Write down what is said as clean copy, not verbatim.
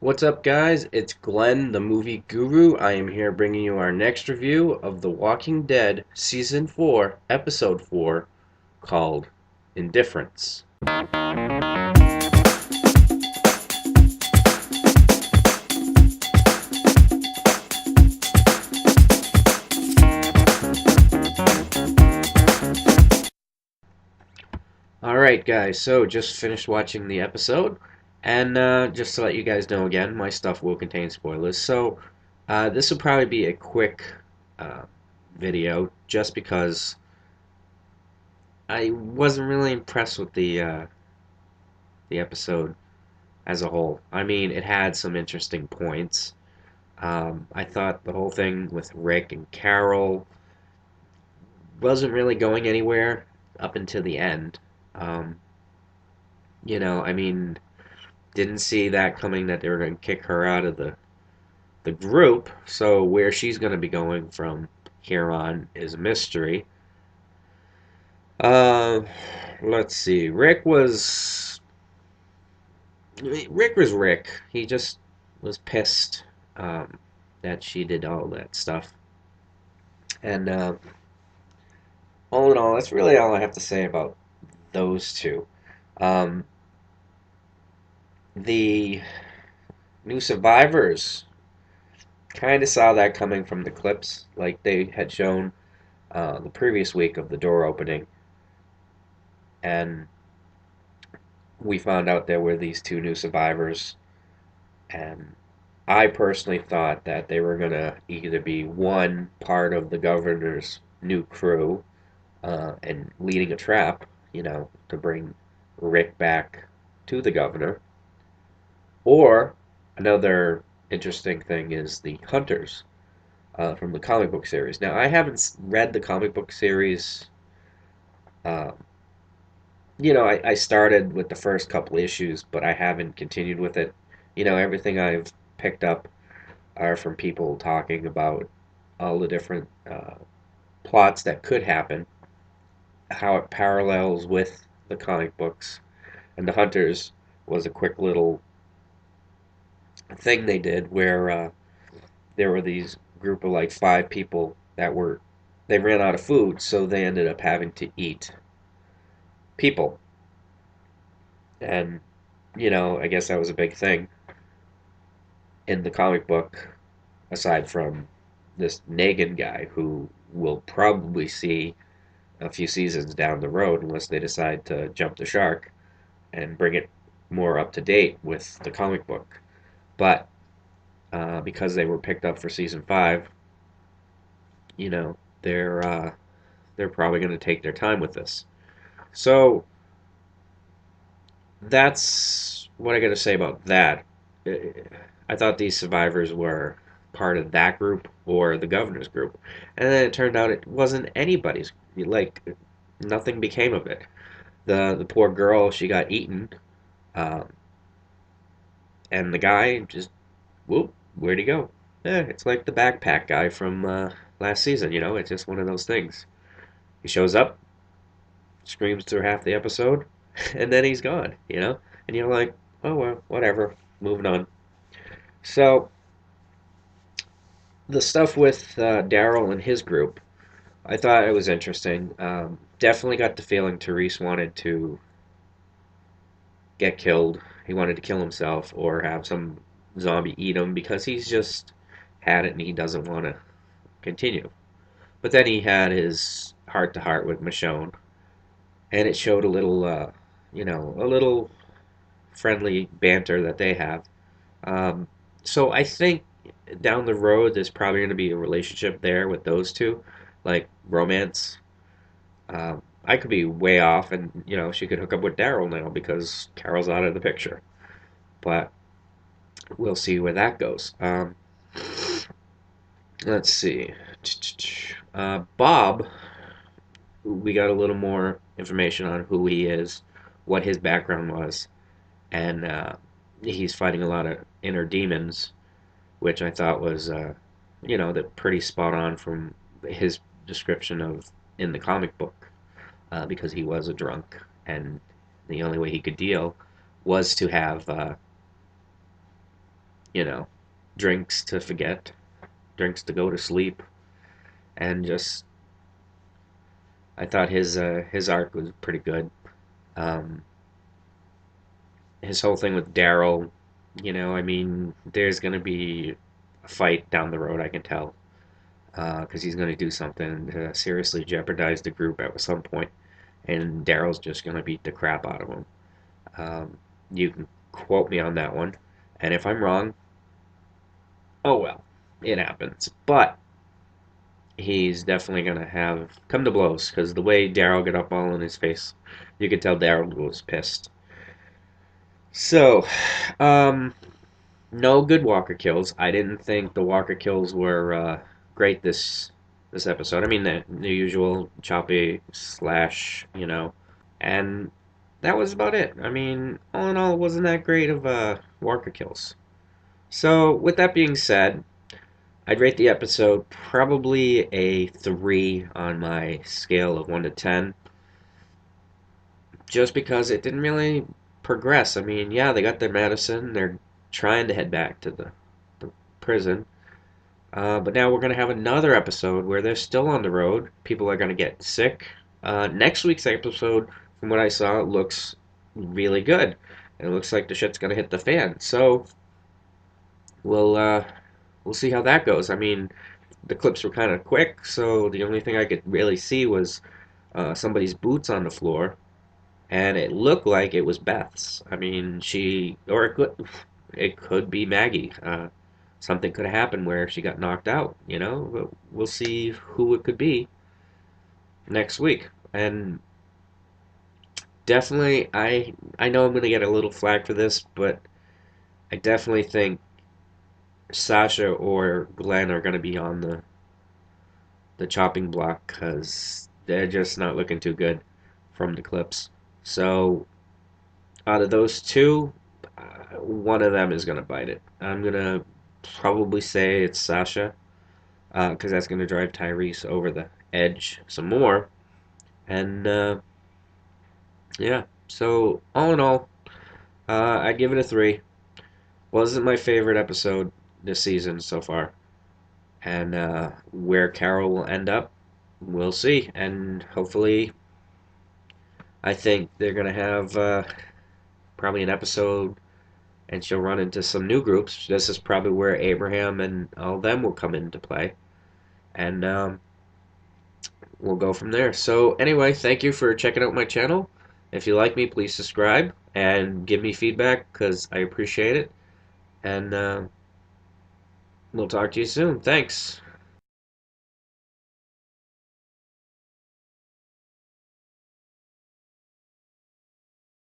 What's up, guys? It's Glenn, the movie guru. I am here bringing you our next review of The Walking Dead Season 4, Episode 4, called Indifference. Alright, guys, so just finished watching the episode, and just to let you guys know again, my stuff will contain spoilers. So, this will probably be a quick uh, video just because I wasn't really impressed with the episode as a whole. I mean, it had some interesting points. I thought the whole thing with Rick and Carol wasn't really going anywhere up until the end. Um, I mean, didn't see that coming that they were going to kick her out of the group. So where she's going to be going from here on is a mystery. Uh, let's see. Rick was Rick. He just was pissed um, that she did all that stuff. And all in all, that's really all I have to say about those two. Um, the new survivors kind of saw that coming from the clips, like they had shown the previous week of the door opening, and we found out there were these two new survivors, and I personally thought that they were gonna either be one part of the governor's new crew and leading a trap, to bring Rick back to the governor, or another interesting thing is the hunters from the comic book series. Now, I haven't read the comic book series. Uh, I started with the first couple issues, but I haven't continued with it. Everything I've picked up are from people talking about all the different plots that could happen, how it parallels with the comic books. And the Hunters was a quick little thing they did where there were these group of like five people they ran out of food, so they ended up having to eat people. And I guess that was a big thing in the comic book, aside from this Negan guy who we'll probably see a few seasons down the road unless they decide to jump the shark and bring it more up to date with the comic book. But because they were picked up for season 5, you know, they're uh, they're probably going to take their time with this. So that's what I got to say about that. I thought these survivors were part of that group or the governor's group, and then it turned out it wasn't anybody's. Like nothing became of it. The poor girl, she got eaten, um, and the guy just whoop, where'd he go? It's like the backpack guy from last season. It's just one of those things. He shows up, screams through half the episode, and then he's gone. And you're like, oh well, whatever, moving on. So the stuff with Daryl and his group, I thought it was interesting. Definitely got the feeling Therese wanted to get killed. He wanted to kill himself or have some zombie eat him because he's just had it and he doesn't want to continue. But then he had his heart to heart with Michonne, and it showed a little friendly banter that they have. So I think down the road, there's probably going to be a relationship there with those two, like romance. I could be way off, and she could hook up with Daryl now because Carol's out of the picture. But we'll see where that goes. Let's see. Bob, we got a little more information on who he is, what his background was, and he's fighting a lot of inner demons, which I thought was, that pretty spot on from his description of in the comic book, because he was a drunk, and the only way he could deal was to have you know, drinks to forget, drinks to go to sleep, and just I thought his arc was pretty good. Um, his whole thing with Daryl, I mean, there's gonna be a fight down the road. I can tell because he's gonna do something to seriously jeopardize the group at some point, and Daryl's just gonna beat the crap out of him. Um, you can quote me on that one, and if I'm wrong, oh well, it happens. But he's definitely gonna have come to blows because the way Daryl got up all in his face, you could tell Daryl was pissed. So, um, no good Walker kills. I didn't think the Walker kills were great this episode. I mean the usual choppy slash. And that was about it. I mean, all in all, it wasn't that great of Walker kills. So, with that being said, I'd rate the episode probably a 3 on my scale of 1 to 10, just because it didn't really progress. I mean, yeah, they got their medicine, they're trying to head back to the prison, but now we're going to have another episode where they're still on the road. People are going to get sick. Next week's episode, from what I saw, looks really good. It looks like the shit's going to hit the fan. So we'll see how that goes. I mean, the clips were kind of quick, so the only thing I could really see was somebody's boots on the floor, and it looked like it was Beth's. I mean, or it could be Maggie. Something could have happened where she got knocked out. But we'll see who it could be next week. And definitely, I know I'm gonna get a little flack for this, but I definitely think Sasha or Glenn are gonna be on the chopping block because they're just not looking too good from the clips. So out of those two, one of them is gonna bite it. I'm gonna probably say it's Sasha because that's gonna drive Tyrese over the edge some more. And yeah, so all in all, I give it a 3. Wasn't my favorite episode this season so far, and where Carol will end up, we'll see. And hopefully, I think they're gonna have probably an episode, and she'll run into some new groups. This is probably where Abraham and all of them will come into play, and we'll go from there. So anyway, thank you for checking out my channel. If you like me, please subscribe and give me feedback because I appreciate it. And we'll talk to you soon. Thanks.